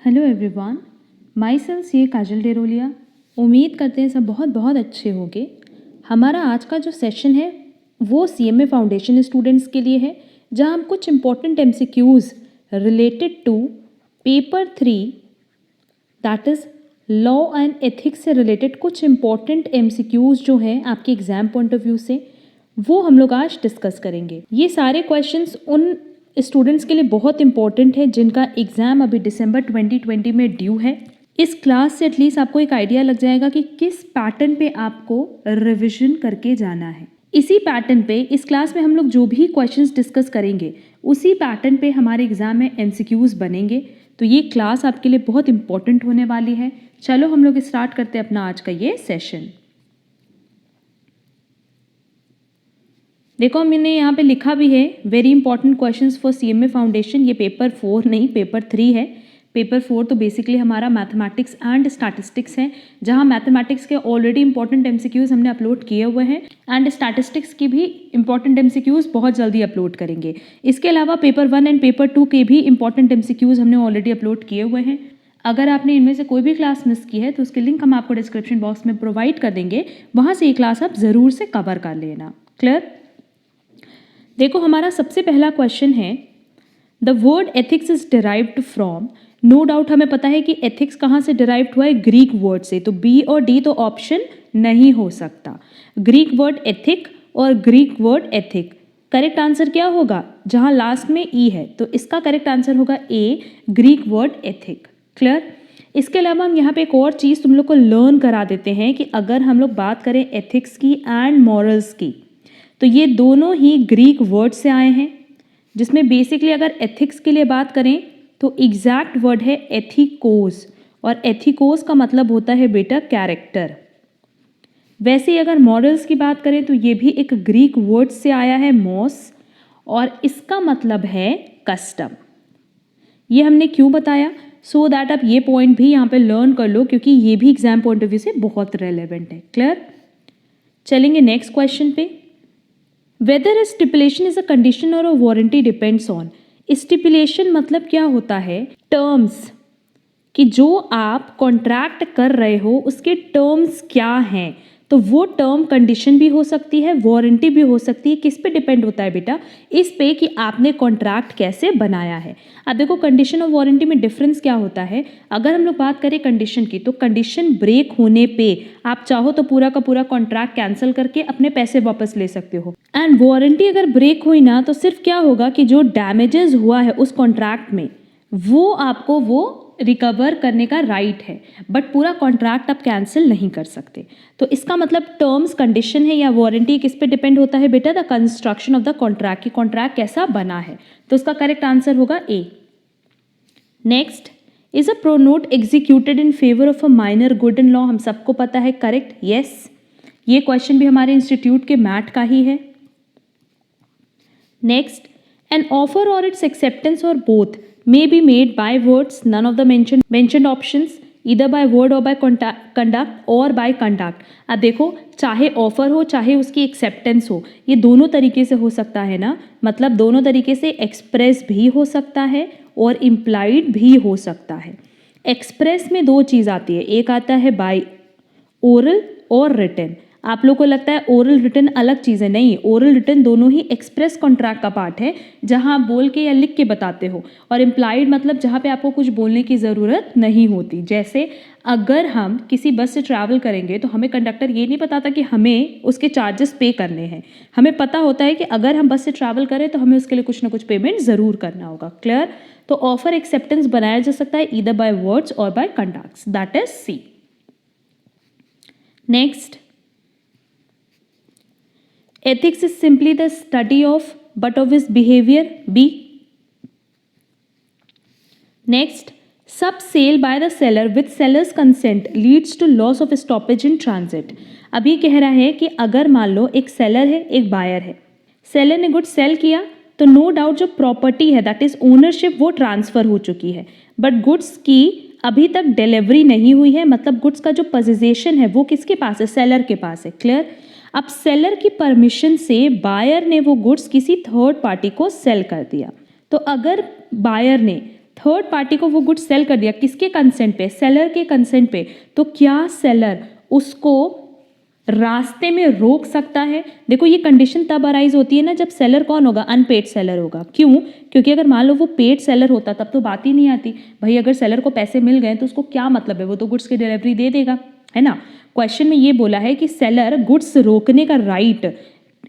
Hello everyone, my self सी काजल डेरोलिया। उम्मीद करते हैं सब बहुत बहुत अच्छे होंगे। हमारा आज का जो सेशन है वो CMA फाउंडेशन स्टूडेंट्स के लिए है, जहां हम कुछ important MCQs related to paper 3 that is law and ethics से रिलेटेड कुछ इम्पोर्टेंट MCQs जो हैं आपके एग्ज़ाम पॉइंट ऑफ व्यू से, वो हम लोग आज डिस्कस करेंगे। ये सारे क्वेश्चंस उन स्टूडेंट्स के लिए बहुत इंपॉर्टेंट है जिनका एग्ज़ाम अभी दिसंबर 2020 में ड्यू है। इस क्लास से एटलीस्ट आपको एक आइडिया लग जाएगा कि किस पैटर्न पे आपको रिवीजन करके जाना है। इसी पैटर्न पे इस क्लास में हम लोग जो भी क्वेश्चंस डिस्कस करेंगे उसी पैटर्न पे हमारे एग्ज़ाम में MCQs बनेंगे। तो ये क्लास आपके लिए बहुत इंपॉर्टेंट होने वाली है। चलो हम लोग स्टार्ट करते हैं अपना आज का ये सेशन। देखो मैंने यहाँ पे लिखा भी है very important questions for CMA foundation. ये पेपर 4 नहीं पेपर 3 है। पेपर 4 तो बेसिकली हमारा मैथमेटिक्स एंड स्टैटिस्टिक्स है, जहाँ मैथमेटिक्स के ऑलरेडी इंपॉर्टेंट MCQs हमने अपलोड किए हुए हैं एंड स्टैटिस्टिक्स की भी इंपॉर्टेंट MCQs बहुत जल्दी अपलोड करेंगे। इसके अलावा पेपर 1 एंड पेपर 2 के भी इंपॉर्टेंट MCQs हमने ऑलरेडी अपलोड किए हुए हैं। अगर आपने इनमें से कोई भी क्लास मिस की है तो उसके लिंक हम आपको डिस्क्रिप्शन बॉक्स में प्रोवाइड कर देंगे, वहाँ से ये क्लास आप ज़रूर से कवर कर लेना। क्लियर? देखो हमारा सबसे पहला क्वेश्चन है, the word ethics is derived from. No doubt हमें पता है कि एथिक्स कहाँ से डिराइव्ड हुआ है, ग्रीक वर्ड से। तो बी और डी तो ऑप्शन नहीं हो सकता। ग्रीक वर्ड एथिक और Greek word ethic. Correct answer क्या होगा? जहाँ लास्ट में ई है तो इसका करेक्ट आंसर होगा ए, ग्रीक वर्ड एथिक। क्लियर? इसके अलावा हम यहाँ पे एक और चीज़ तुम लोग को लर्न करा देते हैं कि अगर हम लोग बात करें एथिक्स की एंड मॉरल्स की, तो ये दोनों ही ग्रीक वर्ड से आए हैं, जिसमें बेसिकली अगर एथिक्स के लिए बात करें तो एग्जैक्ट वर्ड है एथिकोस, और एथिकोस का मतलब होता है बेटा कैरेक्टर। वैसे ही अगर मॉरल्स की बात करें तो ये भी एक ग्रीक वर्ड से आया है मॉस, और इसका मतलब है कस्टम। ये हमने क्यों बताया? सो दैट आप ये पॉइंट भी यहाँ पे लर्न कर लो, क्योंकि ये भी एग्जाम पॉइंट ऑफ व्यू से बहुत रेलेवेंट है। क्लियर? चलेंगे नेक्स्ट क्वेश्चन पे। Whether a stipulation is a condition or a warranty depends on। Stipulation मतलब क्या होता है? टर्म्स, कि जो आप कॉन्ट्रैक्ट कर रहे हो उसके टर्म्स क्या हैं। तो वो टर्म कंडीशन भी हो सकती है, वारंटी भी हो सकती है। किस पे डिपेंड होता है बेटा? इस पे कि आपने कॉन्ट्रैक्ट कैसे बनाया है। अब देखो कंडीशन और वारंटी में डिफरेंस क्या होता है। अगर हम लोग बात करें कंडीशन की, तो कंडीशन ब्रेक होने पे आप चाहो तो पूरा का पूरा कॉन्ट्रैक्ट कैंसिल करके अपने पैसे वापस ले सकते हो। एंड वारंटी अगर ब्रेक हुई ना, तो सिर्फ क्या होगा कि जो डैमेजेस हुआ है उस कॉन्ट्रैक्ट में वो आपको वो रिकवर करने का राइट है, बट पूरा कॉन्ट्रैक्ट आप कैंसिल नहीं कर सकते। तो इसका मतलब टर्म्स कंडीशन है या वारंटी किस पे डिपेंड होता है बेटा? The construction of the contract, कि कॉन्ट्रैक्ट कैसा बना है। तो इसका करेक्ट आंसर होगा A. Next, is a pronote executed in favour of a minor good in law. हम सबको पता है, करेक्ट, यस। ये क्वेश्चन भी हमारे इंस्टीट्यूट के मैट का ही है। नेक्स्ट, एन ऑफर और इट्स एक्सेप्टेंस और both may be made by words, none of the mentioned options, either by word or by conduct or by conduct। अब देखो चाहे ऑफर हो चाहे उसकी एक्सेप्टेंस हो, ये दोनों तरीके से हो सकता है ना। मतलब दोनों तरीके से एक्सप्रेस भी हो सकता है और इम्प्लाइड भी हो सकता है। एक्सप्रेस में दो चीज़ आती है, एक आता है बाय ओरल और रिटन। आप लोग को लगता है ओरल रिटन अलग चीज़ है, नहीं। ओरल रिटन दोनों ही एक्सप्रेस कॉन्ट्रैक्ट का पार्ट है, जहां आप बोल के या लिख के बताते हो। और इम्प्लाइड मतलब जहां पे आपको कुछ बोलने की ज़रूरत नहीं होती। जैसे अगर हम किसी बस से ट्रैवल करेंगे तो हमें कंडक्टर ये नहीं बताता कि हमें उसके चार्जेस पे करने हैं। हमें पता होता है कि अगर हम बस से ट्रैवल करें तो हमें उसके लिए कुछ ना कुछ पेमेंट ज़रूर करना होगा। क्लियर? तो ऑफर एक्सेप्टेंस बनाया जा सकता है ईदर बाय वर्ड्स और by conducts, that is C. Next, ethics is simply the study of but of his behavior, B। next, sub sale by the seller with seller's consent leads to loss of stoppage in transit। अब ये कह रहा है कि अगर मान लो एक seller है एक बायर है, सेलर ने गुड सेल किया तो नो डाउट जो प्रॉपर्टी है दैट इज ओनरशिप वो ट्रांसफर हो चुकी है, बट गुड्स की अभी तक डिलीवरी नहीं हुई है। मतलब गुड्स का जो पोजीशन है वो किसके पास है? सेलर के पास है। क्लियर? अब सेलर की परमिशन से बायर ने वो गुड्स किसी थर्ड पार्टी को सेल कर दिया। तो अगर बायर ने थर्ड पार्टी को वो गुड्स सेल कर दिया, किसके कंसेंट पे? सेलर के कंसेंट पे। तो क्या सेलर उसको रास्ते में रोक सकता है? देखो ये कंडीशन तब अराइज होती है ना जब सेलर कौन होगा? अनपेड सेलर होगा। क्यों? क्योंकि अगर मान लो वो पेड सेलर होता तब तो बात ही नहीं आती। भाई अगर सेलर को पैसे मिल गए तो उसको क्या मतलब है, वो तो गुड्स की डिलीवरी दे देगा, है ना। क्वेश्चन में ये बोला है कि सेलर गुड्स रोकने का राइट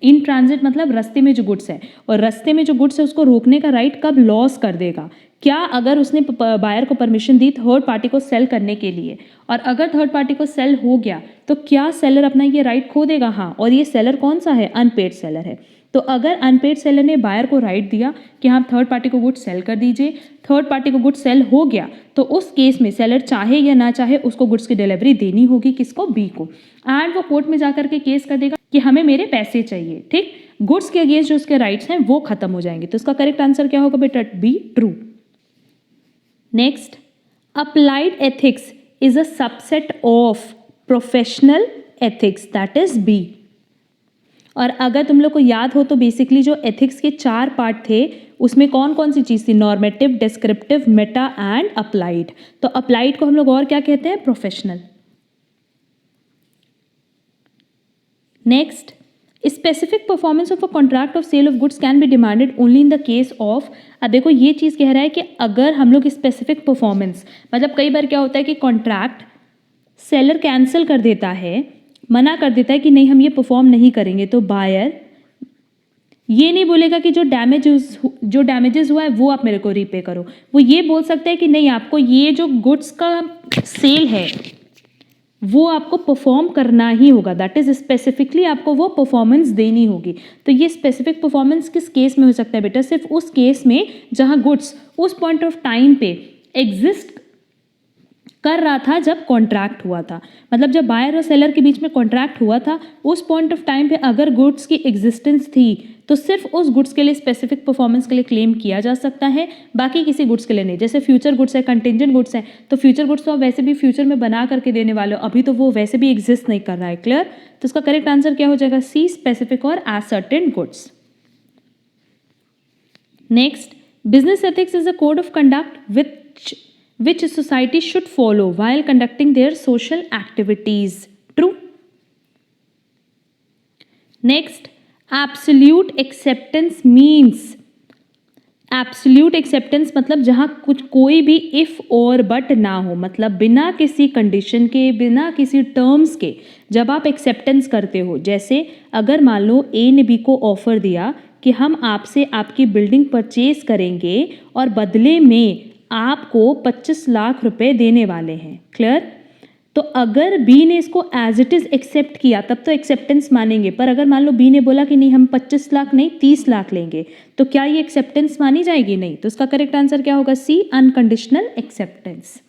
इन ट्रांजिट, मतलब रास्ते में जो गुड्स है, और रास्ते में जो गुड्स है उसको रोकने का राइट कब लॉस कर देगा? क्या? अगर उसने बायर को परमिशन दी थर्ड पार्टी को सेल करने के लिए, और अगर थर्ड पार्टी को सेल हो गया तो क्या सेलर अपना ये राइट खो देगा? हाँ। और ये सेलर कौन सा है? अनपेड सेलर है। तो अगर अनपेड सेलर ने बायर को राइट दिया कि हाँ थर्ड पार्टी को गुड्स सेल कर दीजिए, थर्ड पार्टी को गुड्स सेल हो गया, तो उस केस में सेलर चाहे या ना चाहे उसको गुड्स की डिलीवरी देनी होगी, किसको? बी को। एंड वो कोर्ट में जाकर के केस कर देगा कि हमें मेरे पैसे चाहिए, ठीक। गुड्स के अगेंस्ट जो उसके राइट्स हैं वो खत्म हो जाएंगे। तो इसका करेक्ट आंसर क्या होगा बेटा? B, true. Next, applied ethics is a subset of professional ethics, that is B. और अगर तुम लोग को याद हो तो बेसिकली जो एथिक्स के 4 पार्ट थे उसमें कौन कौन सी चीज़ थी? Normative, descriptive, meta and applied. तो अप्लाइड को हम लोग और क्या कहते हैं? Professional. Next, specific performance of a contract of sale of goods can be demanded only in the case of. अब देखो ये चीज़ कह रहा है कि अगर हम लोग स्पेसिफिक परफॉर्मेंस, मतलब कई बार क्या होता है कि कॉन्ट्रैक्ट सेलर कैंसिल कर देता है, मना कर देता है कि नहीं हम ये परफॉर्म नहीं करेंगे, तो बायर ये नहीं बोलेगा कि जो डैमेजेस हुआ है वो आप मेरे को रीपे करो। वो ये बोल सकता है कि नहीं आपको ये जो गुड्स का सेल है वो आपको परफॉर्म करना ही होगा, दैट इज स्पेसिफिकली आपको वो परफॉर्मेंस देनी होगी। तो ये स्पेसिफिक परफॉर्मेंस किस केस में हो सकता है बेटा? सिर्फ उस केस में जहां गुड्स उस पॉइंट ऑफ टाइम पे एग्जिस्ट कर रहा था जब कॉन्ट्रैक्ट हुआ था। मतलब जब बायर और सेलर के बीच में कॉन्ट्रैक्ट हुआ था उस पॉइंट ऑफ टाइम पे अगर गुड्स की एग्जिस्टेंस थी तो सिर्फ उस गुड्स के लिए स्पेसिफिक परफॉर्मेंस के लिए क्लेम किया जा सकता है, बाकी किसी गुड्स के लिए नहीं। जैसे फ्यूचर गुड्स है, कंटिंजेंट गुड्स है, तो फ्यूचर गुड्स तो आप वैसे भी फ्यूचर में बना करके देने वाले हो, अभी तो वो वैसे भी एग्जिस्ट नहीं कर रहा है। क्लियर? तो इसका करेक्ट आंसर क्या हो जाएगा? सी, स्पेसिफिक और ascertain goods. Next, business ethics is a code of conduct which society should follow while conducting their social activities. True. Next, absolute acceptance means, absolute acceptance मतलब जहाँ कुछ कोई भी इफ़ और बट ना हो, मतलब बिना किसी कंडीशन के, बिना किसी टर्म्स के जब आप एक्सेप्टेंस करते हो। जैसे अगर मान लो ए ने बी को ऑफर दिया कि हम आपसे आपकी बिल्डिंग परचेज करेंगे और बदले में आपको 25 लाख रुपए देने वाले हैं। क्लियर? तो अगर बी ने इसको एज इट इज़ एक्सेप्ट किया तब तो एक्सेप्टेंस मानेंगे, पर अगर मान लो बी ने बोला कि नहीं हम 25 लाख नहीं 30 लाख लेंगे, तो क्या ये एक्सेप्टेंस मानी जाएगी? नहीं। तो इसका करेक्ट आंसर क्या होगा? C, unconditional acceptance.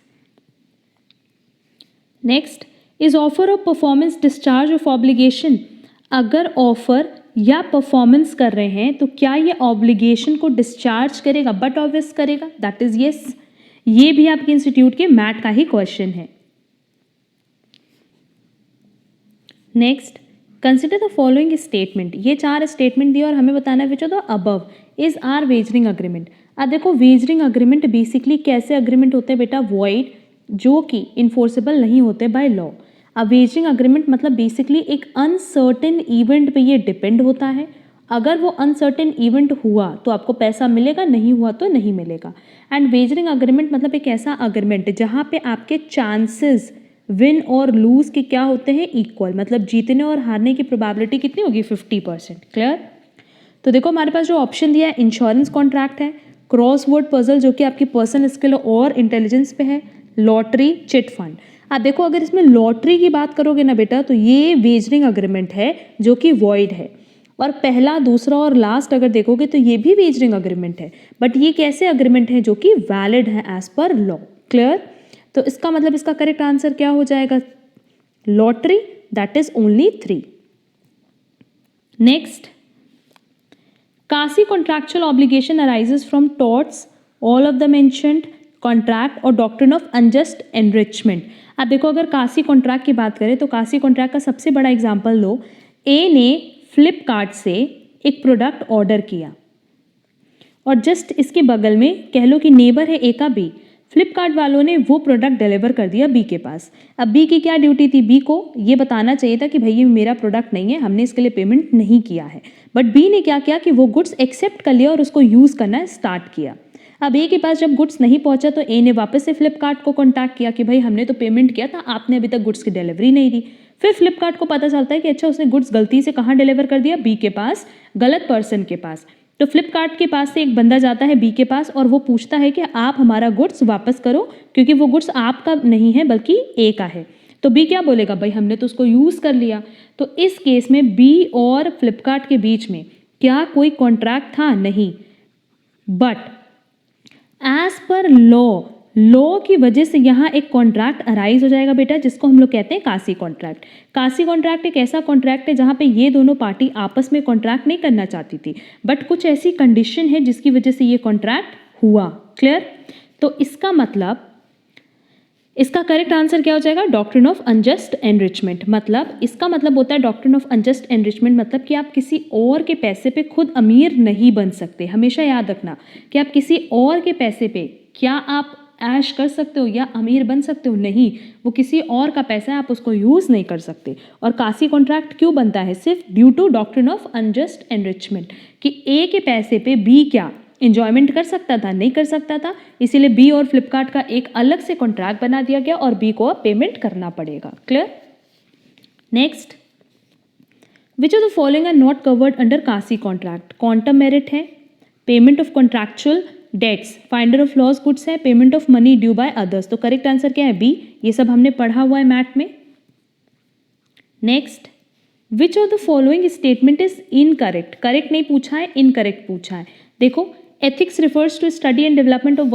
Next, is offer of performance discharge of obligation. अगर ऑफर या परफॉर्मेंस कर रहे हैं तो क्या ये ऑब्लिगेशन को डिस्चार्ज करेगा? बट ऑब्वियस करेगा, दैट इज यस। ये भी आपके इंस्टीट्यूट के मैट का ही क्वेश्चन है। Next, consider the following statement. ये 4 स्टेटमेंट दिए और हमें बताना है which of the above is are wagering agreement. अब देखो वेजरिंग अग्रीमेंट बेसिकली कैसे अग्रीमेंट होते हैं बेटा? वॉइड, जो कि इन्फोर्सेबल नहीं होते बाय लॉ। अब वेजरिंग अग्रीमेंट मतलब बेसिकली एक अनसर्टेन इवेंट पे ये डिपेंड होता है। अगर वो अनसर्टेन इवेंट हुआ तो आपको पैसा मिलेगा, नहीं हुआ तो नहीं मिलेगा। एंड वेजरिंग अग्रीमेंट मतलब एक ऐसा अग्रीमेंट जहाँ पे आपके चांसेस विन और लूज के क्या होते हैं? इक्वल, मतलब जीतने और हारने की प्रोबेबिलिटी कितनी होगी? 50%। क्लियर? तो देखो हमारे पास जो ऑप्शन दिया है, इंश्योरेंस कॉन्ट्रैक्ट है, क्रॉसवर्ड पजल जो कि आपकी पर्सनल स्किल और इंटेलिजेंस पे है, लॉटरी, चिट फंड। अब देखो अगर इसमें लॉटरी की बात करोगे ना बेटा तो ये वेजरिंग अग्रीमेंट है जो कि वॉइड है, और पहला, दूसरा और लास्ट अगर देखोगे तो ये भी वेजरिंग अग्रीमेंट है, बट ये कैसे अग्रीमेंट है? जो कि वैलिड है एज पर लॉ। क्लियर? तो इसका मतलब इसका करेक्ट आंसर क्या हो जाएगा? Lottery, that is only 3। Next, quasi contractual obligation arises from torts all of the mentioned contract और डॉक्ट्रिन ऑफ अनजस्ट एनरिचमेंट। अब देखो अगर कासी कॉन्ट्रैक्ट की बात करें तो कासी कॉन्ट्रैक्ट का सबसे बड़ा एग्जांपल लो। ए ने फ्लिपकार्ट से एक प्रोडक्ट ऑर्डर किया और जस्ट इसके बगल में कह लो कि नेबर है ए का बी। फ्लिपकार्ट वालों ने वो प्रोडक्ट डिलीवर कर दिया बी के पास। अब बी की क्या ड्यूटी थी, बी को ये बताना चाहिए था कि भाई ये मेरा प्रोडक्ट नहीं है, हमने इसके लिए पेमेंट नहीं किया है। बट बी ने क्या किया कि वो गुड्स एक्सेप्ट कर लिया और उसको यूज़ करना स्टार्ट किया। अब ए के पास जब गुड्स नहीं पहुंचा तो ए ने वापस से फ्लिपकार्ट को कॉन्टैक्ट किया कि भाई हमने तो पेमेंट किया था, आपने अभी तक गुड्स की डिलीवरी नहीं दी। फिर फ्लिपकार्ट को पता चलता है कि अच्छा उसने गुड्स गलती से कहाँ डिलीवर कर दिया, बी के पास, गलत पर्सन के पास। तो फ्लिपकार्ट के पास से एक बंदा जाता है बी के पास और वो पूछता है कि आप हमारा गुड्स वापस करो, क्योंकि वो गुड्स आपका नहीं है बल्कि ए का है। तो बी क्या बोलेगा, भाई हमने तो उसको यूज़ कर लिया। तो इस केस में बी और फ्लिपकार्ट के बीच में क्या कोई कॉन्ट्रैक्ट था? नहीं। बट एज पर लॉ की वजह से यहाँ एक कॉन्ट्रैक्ट अराइज हो जाएगा बेटा, जिसको हम लोग कहते हैं कासी कॉन्ट्रैक्ट। कासी कॉन्ट्रैक्ट एक ऐसा कॉन्ट्रैक्ट है जहाँ पे ये दोनों पार्टी आपस में कॉन्ट्रैक्ट नहीं करना चाहती थी, बट कुछ ऐसी कंडीशन है जिसकी वजह से ये कॉन्ट्रैक्ट हुआ। क्लियर? तो इसका मतलब, इसका करेक्ट आंसर क्या हो जाएगा? Doctrine of unjust enrichment. मतलब इसका मतलब होता है डॉक्ट्रिन ऑफ अनजस्ट एनरिचमेंट, मतलब कि आप किसी और के पैसे पे खुद अमीर नहीं बन सकते। हमेशा याद रखना कि आप किसी और के पैसे पे क्या आप ऐश कर सकते हो या अमीर बन सकते हो? नहीं, वो किसी और का पैसा है, आप उसको यूज़ नहीं कर सकते। और कासी कॉन्ट्रैक्ट क्यों बनता है? सिर्फ due to doctrine of unjust enrichment, कि ए के पैसे पे बी क्या इंजॉयमेंट कर सकता था? नहीं कर सकता था। इसीलिए बी और फ्लिपकार्ट का एक अलग से कॉन्ट्रैक्ट बना दिया गया और बी को अब पेमेंट करना पड़ेगा। Clear? Next, which of the following are not covered under quasi contract? Quantum merit है, payment of contractual debts, finder of lost goods है, payment of money due by others. तो करेक्ट आंसर क्या है? B. ये सब हमने पढ़ा हुआ है मैथ में। Next, which of the following statement is incorrect? Correct नहीं पूछा है, इनकरेक्ट पूछा है। देखो, ethics refers to study and development of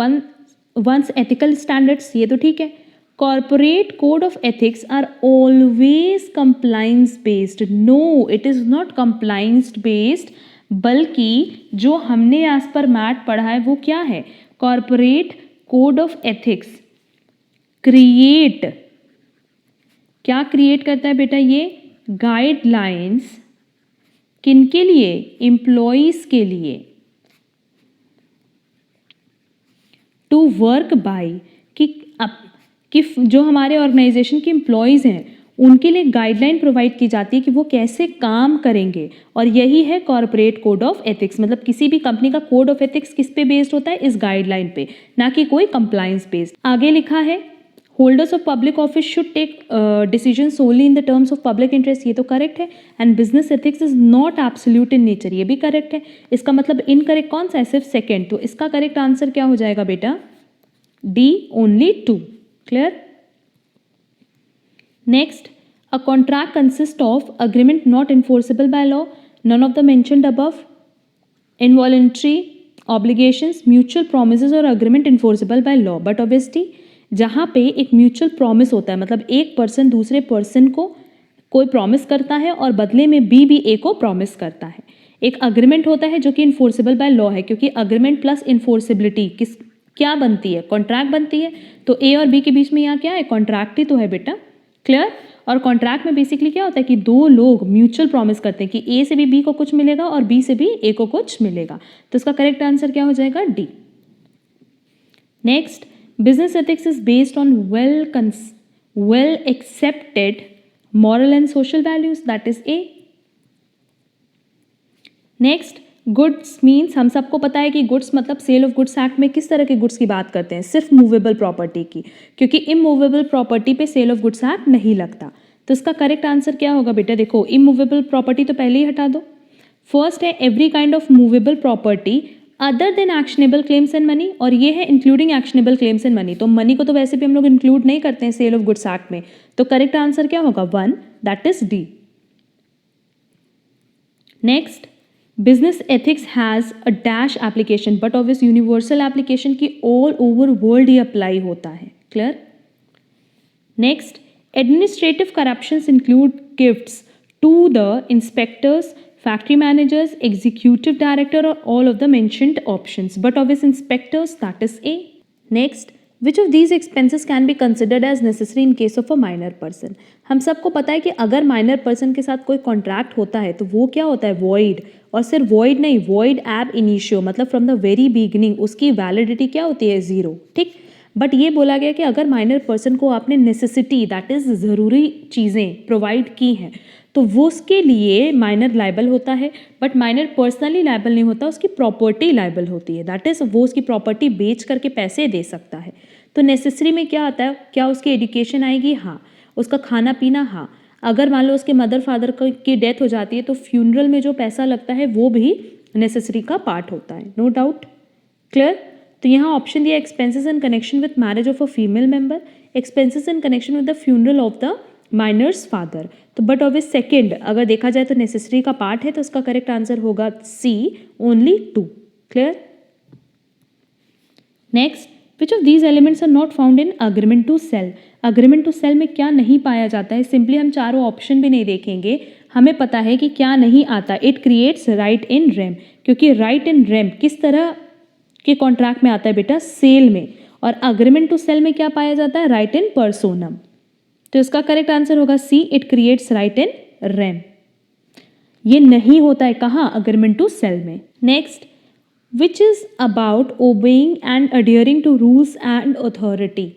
one's ethical standards, ये तो ठीक है। Corporate code of ethics are always compliance based. No, it is not compliance based, बल्कि जो हमने आज पर मैथ पढ़ा है वो क्या है? Corporate code of ethics create, क्या क्रिएट करता है बेटा? ये गाइडलाइंस किनके लिए? एम्प्लॉइज के लिए, टू वर्क बाय, कि जो हमारे ऑर्गेनाइजेशन के एम्प्लॉयज़ हैं उनके लिए गाइडलाइन प्रोवाइड की जाती है कि वो कैसे काम करेंगे, और यही है कॉर्पोरेट कोड ऑफ एथिक्स। मतलब किसी भी कंपनी का कोड ऑफ एथिक्स किस पे बेस्ड होता है? इस गाइडलाइन पे, ना कि कोई कंप्लायंस बेस्ड। आगे लिखा है holders of public office should take decision solely in the terms of public interest, ये तो करेक्ट है। And business ethics is not absolute in nature, ये भी करेक्ट है। इसका मतलब इनकरेक्ट कौन सा है? सिर्फ सेकेंड। तो इसका करेक्ट आंसर क्या हो जाएगा बेटा? D, only 2। Clear? Next, a contract consists of agreement not enforceable by law, none of the mentioned above, involuntary obligations, mutual promises और agreement enforceable by law। but obviously जहाँ पे एक म्यूचुअल प्रॉमिस होता है, मतलब एक पर्सन दूसरे person को कोई प्रॉमिस करता है और बदले में बी भी ए को प्रॉमिस करता है। एक अग्रीमेंट होता है जो कि इन्फोर्सेबल बाय लॉ है, क्योंकि अग्रीमेंट प्लस इन्फोर्सिबिलिटी किस क्या बनती है? कॉन्ट्रैक्ट बनती है। तो ए और बी के बीच में यहाँ क्या है? कॉन्ट्रैक्ट ही तो है बेटा। क्लियर? और कॉन्ट्रैक्ट में बेसिकली क्या होता है कि दो लोग म्यूचुअल प्रॉमिस करते हैं कि ए से भी बी को कुछ मिलेगा और बी से भी ए को कुछ मिलेगा। तो इसका करेक्ट आंसर क्या हो जाएगा? D. Next, business ethics is based on well accepted moral and social values, that is A। Next, goods means हम सबको पता है कि गुड्स मतलब सेल ऑफ गुड्स एक्ट में किस तरह के गुड्स की बात करते हैं? सिर्फ मूवेबल प्रॉपर्टी की, क्योंकि इमूवेबल प्रॉपर्टी पे सेल ऑफ गुड्स एक्ट नहीं लगता। तो इसका करेक्ट आंसर क्या होगा बेटा? देखो, इमूवेबल प्रॉपर्टी तो पहले ही हटा दो। फर्स्ट है every kind of movable property other than actionable claims and money, और ये है including actionable claims and money. तो मनी को तो वैसे भी हम लोग इंक्लूड नहीं करते हैं सेल ऑफ गुड्स एक्ट में। तो करेक्ट आंसर क्या होगा? 1, that is D. Next, business ethics has a dash application, but obvious universal application की ऑल ओवर वर्ल्ड ही अप्लाई होता है। Clear? Next, administrative corruptions include gifts to the inspectors, factory managers, executive director, or all of the mentioned options, but obvious inspectors, that is A। Next, which of these expenses can be considered as necessary in case of a minor person. हम सबको पता है कि अगर minor person के साथ कोई contract होता है तो वो क्या होता है, वॉइड। और सिर्फ वॉइड नहीं, वॉइड एब इनिशियो, मतलब फ्रॉम द वेरी बिगिनिंग उसकी वैलिडिटी क्या होती है, 0। ठीक, बट ये बोला गया कि अगर माइनर पर्सन को आपने नेसेसिटी, दैट इज ज़रूरी चीज़ें प्रोवाइड की हैं, तो वो उसके लिए माइनर लाइबल होता है। बट माइनर पर्सनली लाइबल नहीं होता, उसकी प्रॉपर्टी लाइबल होती है, दैट इज़ वो उसकी प्रॉपर्टी बेच करके पैसे दे सकता है। तो नेसेसरी में क्या आता है, क्या उसकी एजुकेशन आएगी, हाँ। उसका खाना पीना, हाँ। अगर मान लो उसके मदर फादर की डेथ हो जाती है तो फ्यूनरल में जो पैसा लगता है वो भी नेसेसरी का पार्ट होता है, नो डाउट। क्लियर। तो यहाँ ऑप्शन दिया expenses in connection with marriage of a female member, expenses in connection with the funeral of the minor's father. तो बट ऑब्वियस सेकेंड अगर देखा जाए तो नेसेसरी का पार्ट है, तो उसका करेक्ट आंसर होगा C, only 2। Clear. Next, which of these elements are not found in agreement to sell. Agreement to sell में क्या नहीं पाया जाता है, सिंपली हम चारों ऑप्शन भी नहीं देखेंगे, हमें पता है कि क्या नहीं आता। It creates right in rem, क्योंकि राइट इन रेम किस तरह के कॉन्ट्रैक्ट में आता है बेटा, सेल में। और अग्रीमेंट टू सेल में क्या पाया जाता है, राइट इन पर्सोनम। तो इसका करेक्ट आंसर होगा C, it creates right in rem. ये नहीं होता है कहाँ, अग्रीमेंट टू सेल में। Next, which is about obeying and adhering to rules and authority,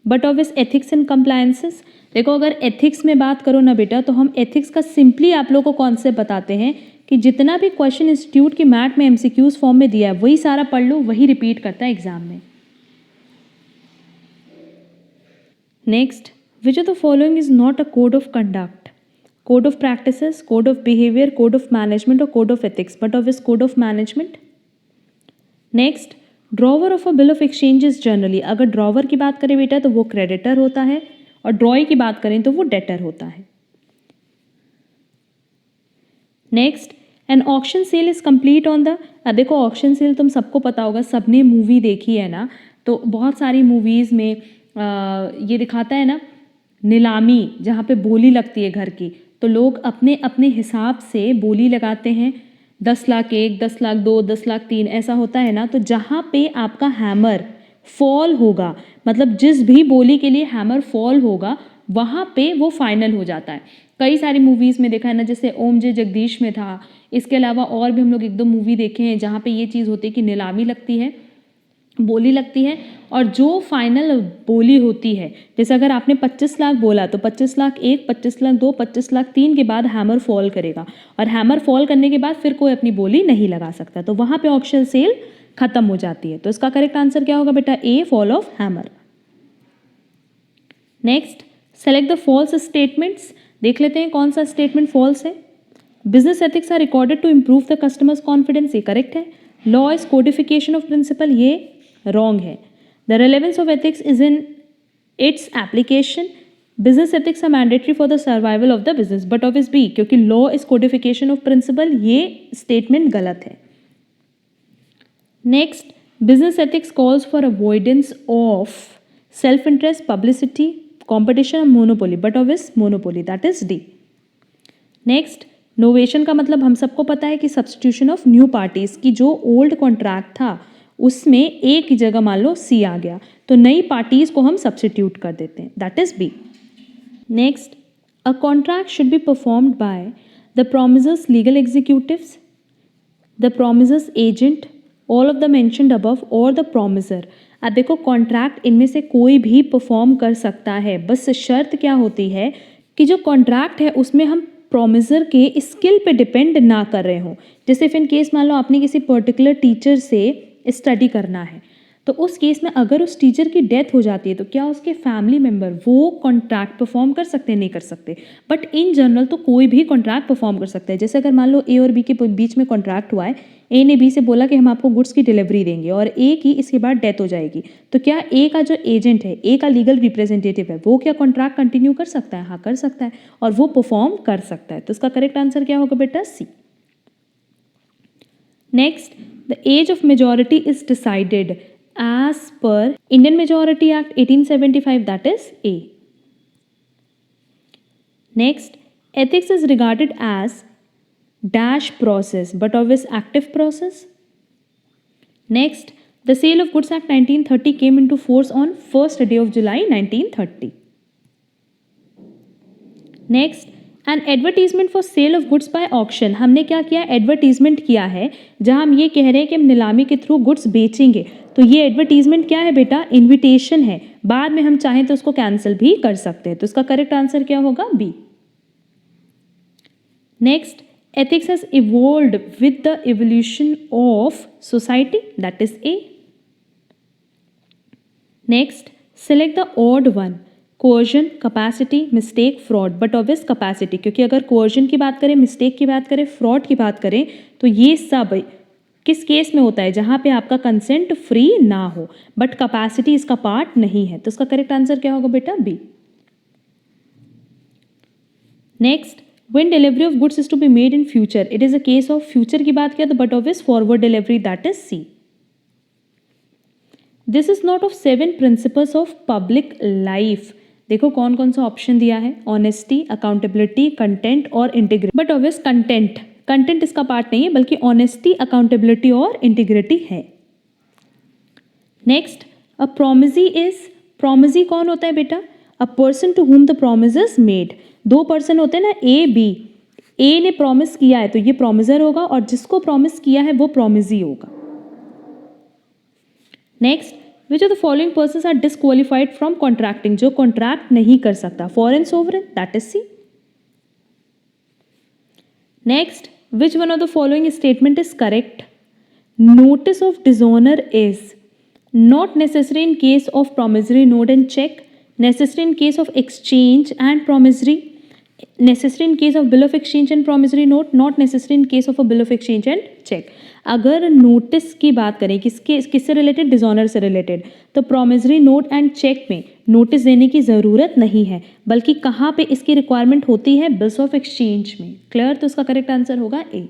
but obvious ethics and compliances. देखो अगर एथिक्स में बात करो ना बेटा, तो हम एथिक्स का सिंपली आप लोगों को कॉन्सेप्ट बताते हैं कि जितना भी क्वेश्चन इंस्टीट्यूट की मैट में एमसीक्यूज फॉर्म में दिया है वही सारा पढ़ लो, वही रिपीट करता है एग्जाम में। Next, which of the following is not a code of conduct, code of practices, code of behaviour, code of management और code of ethics, but obvious code of management. Next, drawer of a bill of exchanges generally, अगर drawer की बात करें बेटा तो वो creditor होता है, और ड्रॉई की बात करें तो वो डेटर होता है। Next, an auction sale is complete on the, अब देखो ऑक्शन सेल तुम सबको पता होगा, सबने मूवी देखी है ना, तो बहुत सारी मूवीज़ में ये दिखाता है ना नीलामी, जहाँ पे बोली लगती है घर की, तो लोग अपने अपने हिसाब से बोली लगाते हैं, 10 लाख 1, 10 लाख 2, 10 लाख 3, ऐसा होता है ना। तो जहाँ पे आपका हैमर फॉल होगा, मतलब जिस भी बोली के लिए हैमर फॉल होगा वहाँ पे वो फाइनल हो जाता है। कई सारी मूवीज़ में देखा है ना, जैसे ओम जे जगदीश में था, इसके अलावा और भी हम लोग 1-2 मूवी देखे हैं जहाँ पे ये चीज़ होती है कि नीलामी लगती है, बोली लगती है, और जो फाइनल बोली होती है, जैसे अगर आपने 25 लाख बोला तो 25 लाख 1, 25 लाख 2, 25 लाख 3 के बाद हैमर फॉल करेगा, और हैमर फॉल करने के बाद फिर कोई अपनी बोली नहीं लगा सकता, तो वहाँ पे ऑक्शन सेल खत्म हो जाती है। तो इसका करेक्ट आंसर क्या होगा बेटा, A, fall of hammer. Next, select the false statements, देख लेते हैं कौन सा स्टेटमेंट फॉल्स है। Business ethics are recorded to improve the customers confidence, ये करेक्ट है। Law is codification of principle, ये रॉन्ग है। The relevance of ethics is in its application, business ethics are mandatory for the survival of the business, but obvious B, क्योंकि law is codification of principle, ये statement गलत है। Next, business ethics calls for avoidance of self interest, publicity, competition और monopoly, but obvious monopoly, that is D. Next, novation का मतलब हम सबको पता है कि सब्सटीट्यूशन ऑफ न्यू पार्टीज, की जो ओल्ड कॉन्ट्रैक्ट था उसमें ए की जगह मान लो सी आ गया, तो नई पार्टीज को हम सब्सटीट्यूट कर देते हैं, that is B. Next, a contract should be performed by the promisor's legal executives, the promisor's agent, all of the mentioned above और द प्रोमिसर। अब देखो कॉन्ट्रैक्ट इनमें से कोई भी परफॉर्म कर सकता है, बस शर्त क्या होती है कि जो कॉन्ट्रैक्ट है उसमें हम प्रोमिसर के स्किल पे डिपेंड ना कर रहे हों। जैसे फिर इन केस मान लो आपने किसी पर्टिकुलर टीचर से स्टडी करना है, तो उस केस में अगर उस टीचर की डेथ हो जाती है तो क्या उसके फैमिली मेम्बर वो कॉन्ट्रैक्ट परफॉर्म कर सकते हैं, नहीं कर सकते। बट इन जनरल तो कोई भी कॉन्ट्रैक्ट परफॉर्म कर सकता है। जैसे अगर मान लो ए और बी के बीच में कॉन्ट्रैक्ट हुआ है, ए ने बी से बोला कि हम आपको गुड्स की डिलीवरी देंगे, और ए की इसके बाद डेथ हो जाएगी, तो क्या ए का जो एजेंट है, ए का लीगल रिप्रेजेंटेटिव है, वो क्या कॉन्ट्रैक्ट कंटिन्यू कर सकता है? हाँ कर सकता है, और वो परफॉर्म कर सकता है। तो इसका करेक्ट आंसर क्या होगा बेटा, C. Next, the age of majority is decided as per Indian Majority Act 1875, that is A. Next, ethics is regarded as dash process, but obvious active process. Next, The Sale of Goods Act 1930 came into force on 1st day of July 1930. Next, N advertisement for sale of goods by auction. हमने क्या किया, advertisement किया है जहां हम ये कह रहे हैं कि हम नीलामी के थ्रू गुड्स बेचेंगे। तो ये एडवर्टीजमेंट क्या है बेटा, इन्विटेशन है। बाद में हम चाहें तो उसको कैंसिल भी कर सकते हैं। तो इसका करेक्ट आंसर क्या होगा, B. Next, ethics has evolved with the evolution of society, that is A. Next, select the odd one, coercion, capacity, mistake, fraud, but obvious capacity, क्योंकि अगर coercion की बात करें, mistake की बात करें, fraud की बात करें तो ये सब किस केस में होता है, जहां पे आपका कंसेंट फ्री ना हो, बट कैपेसिटी इसका पार्ट नहीं है। तो इसका करेक्ट आंसर क्या होगा बेटा, B. Next, when delivery of goods is to be made in future, it is a case of future की बात किया तो but obvious forward delivery, that is C. This is not of 7 principles of public life. देखो कौन कौन सा option दिया है, ऑनेस्टी, अकाउंटेबिलिटी, कंटेंट और इंटीग्रिटी। बट ऑब्वियस कंटेंट इसका पार्ट नहीं है, बल्कि ऑनेस्टी, अकाउंटेबिलिटी और इंटीग्रिटी है। Next, a promisee is, promisee कौन होता है बेटा, a person to whom the promise is made. दो पर्सन होते हैं ना, ए बी, ए ने प्रॉमिस किया है तो ये प्रॉमिसर होगा और जिसको प्रॉमिस किया है वो प्रॉमिसी होगा। Next, which of the following persons are disqualified from contracting, जो कॉन्ट्रैक्ट नहीं कर सकता, foreign sovereign, that is C. Next, which one of the following statement is correct, notice of dishonour is not necessary in case of promissory note and check, necessary in case of exchange and promissory, necessary in case of bill of exchange and promissory note, not necessary in case of a bill of exchange and check। अगर notice की बात करें किससे related, dishonour से related, तो promissory note and check में notice देने की ज़रूरत नहीं है, बल्कि कहाँ पे इसकी रिक्वायरमेंट होती है, बिल्स ऑफ एक्सचेंज में। क्लियर, तो इसका करेक्ट आंसर होगा A.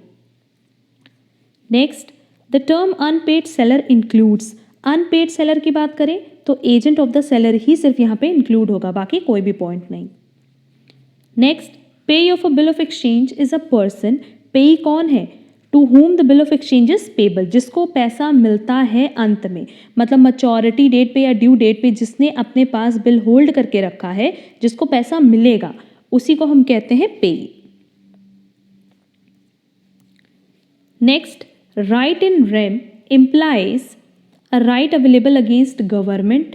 Next, the term unpaid seller includes, unpaid seller की बात करें तो एजेंट ऑफ द सेलर ही सिर्फ यहाँ पे इंक्लूड होगा, बाकी कोई भी पॉइंट नहीं। Next, payee of a bill of exchange is a person, payee कौन है, to whom the bill of exchange is payable, जिसको पैसा मिलता है अंत में, मतलब मैच्योरिटी डेट पे या ड्यू डेट पे जिसने अपने पास बिल होल्ड करके रखा है, जिसको पैसा मिलेगा, उसी को हम कहते हैं payee. Next, right in rem implies a right available against government,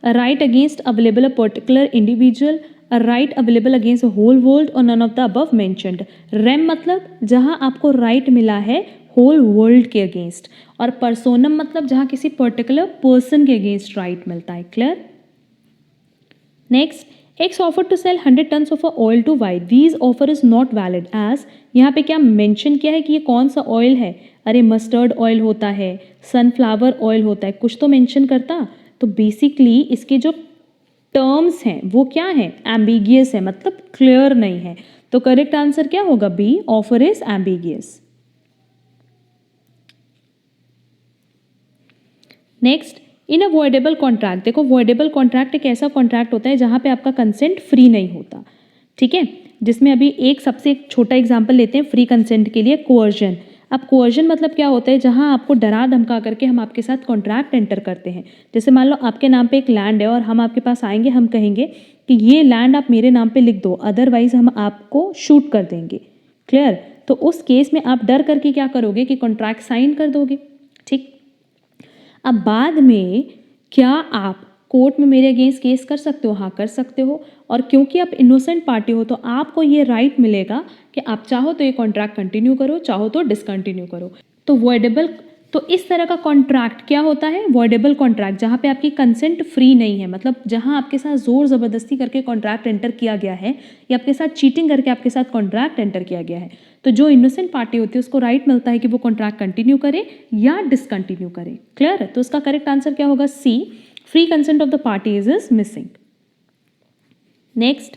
a right against available a particular individual, a right available against a whole world or none of the above mentioned। Rem मतलब जहां आपको right मिला है whole world के against, और पर्सोनम मतलब जहां किसी पर्टिकुलर पर्सन के अगेंस्ट राइट मिलता है। Clear. Next, x offer to sell 100 tons of oil to y, these offer is not valid as, यहाँ पे क्या मेंशन किया है कि ये कौन सा ऑयल है, अरे मस्टर्ड ऑयल होता है, सनफ्लावर ऑयल होता है, कुछ तो मेंशन करता। तो बेसिकली इसके जो टर्म्स हैं वो क्या है, एम्बिगियस है, मतलब क्लियर नहीं है। तो करेक्ट आंसर क्या होगा, B, offer is ambiguous. Next, in a voidable contract, देखो वॉइडेबल कॉन्ट्रैक्ट एक ऐसा कॉन्ट्रैक्ट होता है जहां पे आपका कंसेंट फ्री नहीं होता, ठीक है, जिसमें अभी एक सबसे एक छोटा एग्जांपल लेते हैं फ्री कंसेंट के लिए, कोअर्जन। अब कोअर्जन मतलब क्या होता है, जहां आपको डरा धमका करके हम आपके साथ कॉन्ट्रैक्ट एंटर करते हैं। जैसे मान लो आपके नाम पे एक लैंड है और हम आपके पास आएंगे, हम कहेंगे कि ये लैंड आप मेरे नाम पे लिख दो, अदरवाइज हम आपको शूट कर देंगे। क्लियर। तो उस केस में आप डर करके क्या करोगे कि कॉन्ट्रैक्ट साइन कर दोगे, ठीक। अब बाद में क्या आप कोर्ट में मेरे अगेंस्ट केस कर सकते हो, हाँ कर सकते हो, और क्योंकि आप इनोसेंट पार्टी हो तो आपको ये राइट मिलेगा कि आप चाहो तो ये कॉन्ट्रैक्ट कंटिन्यू करो, चाहो तो डिसकंटिन्यू करो। तो वॉइडेबल, तो इस तरह का कॉन्ट्रैक्ट क्या होता है, वॉइडेबल कॉन्ट्रैक्ट, जहाँ पे आपकी कंसेंट फ्री नहीं है, मतलब जहाँ आपके साथ जोर ज़बरदस्ती करके कॉन्ट्रैक्ट एंटर किया गया है या आपके साथ चीटिंग करके आपके साथ कॉन्ट्रैक्ट एंटर किया गया है। तो जो इनोसेंट पार्टी होती है उसको राइट मिलता है कि वो कॉन्ट्रैक्ट कंटिन्यू करे या डिसकंटिन्यू करे। क्लियर है। तो इसका करेक्ट आंसर क्या होगा, C, free consent of the parties is missing. Next,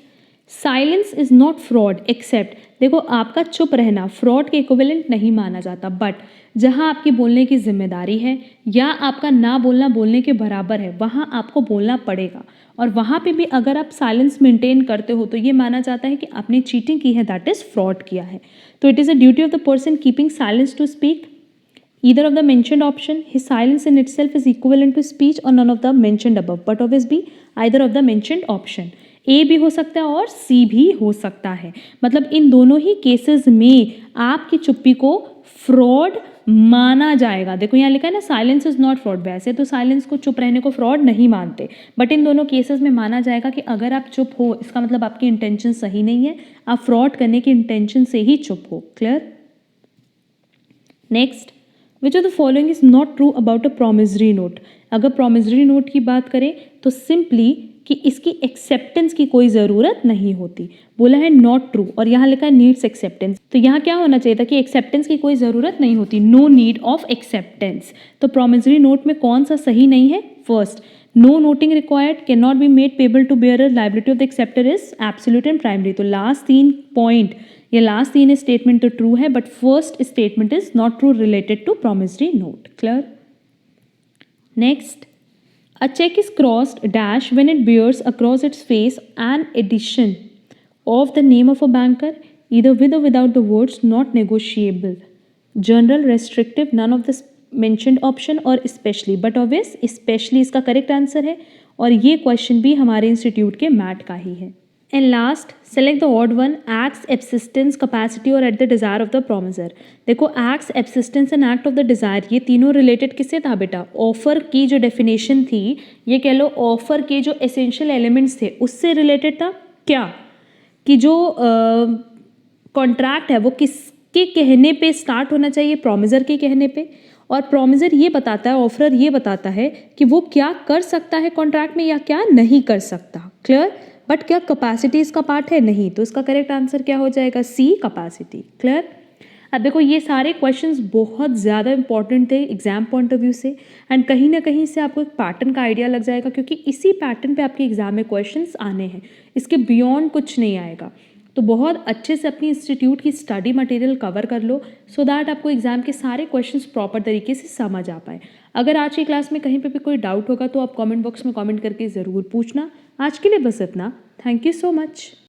silence is not fraud except, देखो आपका चुप रहना फ्रॉड के इक्विवेलेंट नहीं माना जाता, बट जहां आपकी बोलने की जिम्मेदारी है या आपका ना बोलना बोलने के बराबर है, वहां आपको बोलना पड़ेगा, और वहां पे भी अगर आप साइलेंस मेंटेन करते हो तो ये माना जाता है कि आपने चीटिंग की है, दैट इज फ्रॉड किया है। तो it is a duty of the person keeping silence to speak, Either of the mentioned option, his silence in itself is equivalent to speech or none of the mentioned above. But always be either of the mentioned option. ए भी हो सकता है और सी भी हो सकता है. मतलब इन दोनों ही केसेस में आपकी चुप्पी को फ्रॉड माना जाएगा. देखो यहाँ लिखा है ना, साइलेंस इज नॉट फ्रॉड. वैसे तो साइलेंस को, चुप रहने को फ्रॉड नहीं मानते, बट इन दोनों केसेस में माना जाएगा कि अगर आप चुप हो, इसका मतलब आपकी इंटेंशन सही नहीं है, आप फ्रॉड करने की इंटेंशन से ही चुप हो. Clear? Next, which of the following is not true about a promissory note. अगर प्रोमिसरी नोट की बात करें तो सिंपली कि इसकी एक्सेप्टेंस की कोई ज़रूरत नहीं होती. बोला है नॉट ट्रू और यहाँ लिखा है नीड्स एक्सेप्टेंस. तो यहाँ क्या होना चाहिए था कि एक्सेप्टेंस की कोई ज़रूरत नहीं होती, नो नीड ऑफ एक्सेप्टेंस. तो प्रोमिसरी नोट में कौन सा सही नहीं है? First, no noting required, can not be made payable to bearer liability of the acceptor is absolute and primary. तो लास्ट तीन पॉइंट, ये लास्ट तीन स्टेटमेंट तो ट्रू है, but first statement is not true related to promissory note. Clear? Next, a check is crossed dash when it bears across its face an addition of the name of a banker, either with or without the words not negotiable, general, restrictive, none of the mentioned option और especially. but obvious especially इसका correct answer है और ये question भी हमारे institute के MAT का ही है. And last, select the odd one, acts, abstinence, capacity और at the desire of the promisor. देखो acts, abstinence and act of the desire, ये तीनों रिलेटेड किससे था बेटा? ऑफर की जो डेफिनेशन थी, ये कह लो ऑफर के जो एसेंशियल एलिमेंट्स थे उससे रिलेटेड था. क्या? कि जो कॉन्ट्रैक्ट है वो किसके कहने पे स्टार्ट होना चाहिए? प्रोमिसर के कहने पे. और प्रोमिसर ये बताता है, ऑफरर ये बताता है कि वो क्या कर सकता है कॉन्ट्रैक्ट में या क्या नहीं कर सकता. क्लियर? बट क्या कैपेसिटी इसका पार्ट है? नहीं. तो इसका करेक्ट आंसर क्या हो जाएगा? सी, कैपेसिटी. क्लियर? अब देखो ये सारे क्वेश्चंस बहुत ज़्यादा इंपॉर्टेंट थे एग्जाम पॉइंट ऑफ व्यू से, एंड कहीं ना कहीं से आपको एक पैटर्न का आइडिया लग जाएगा क्योंकि इसी पैटर्न पे आपके एग्जाम में क्वेश्चंस आने हैं, इसके बियॉन्ड कुछ नहीं आएगा. तो बहुत अच्छे से अपनी इंस्टीट्यूट की स्टडी मटेरियल कवर कर लो सो दैट आपको एग्जाम के सारे क्वेश्चंस प्रॉपर तरीके से समझ आ पाए. अगर आज की क्लास में कहीं पे भी कोई डाउट होगा तो आप कमेंट बॉक्स में कमेंट करके ज़रूर पूछना. आज के लिए बस इतना. Thank you so much.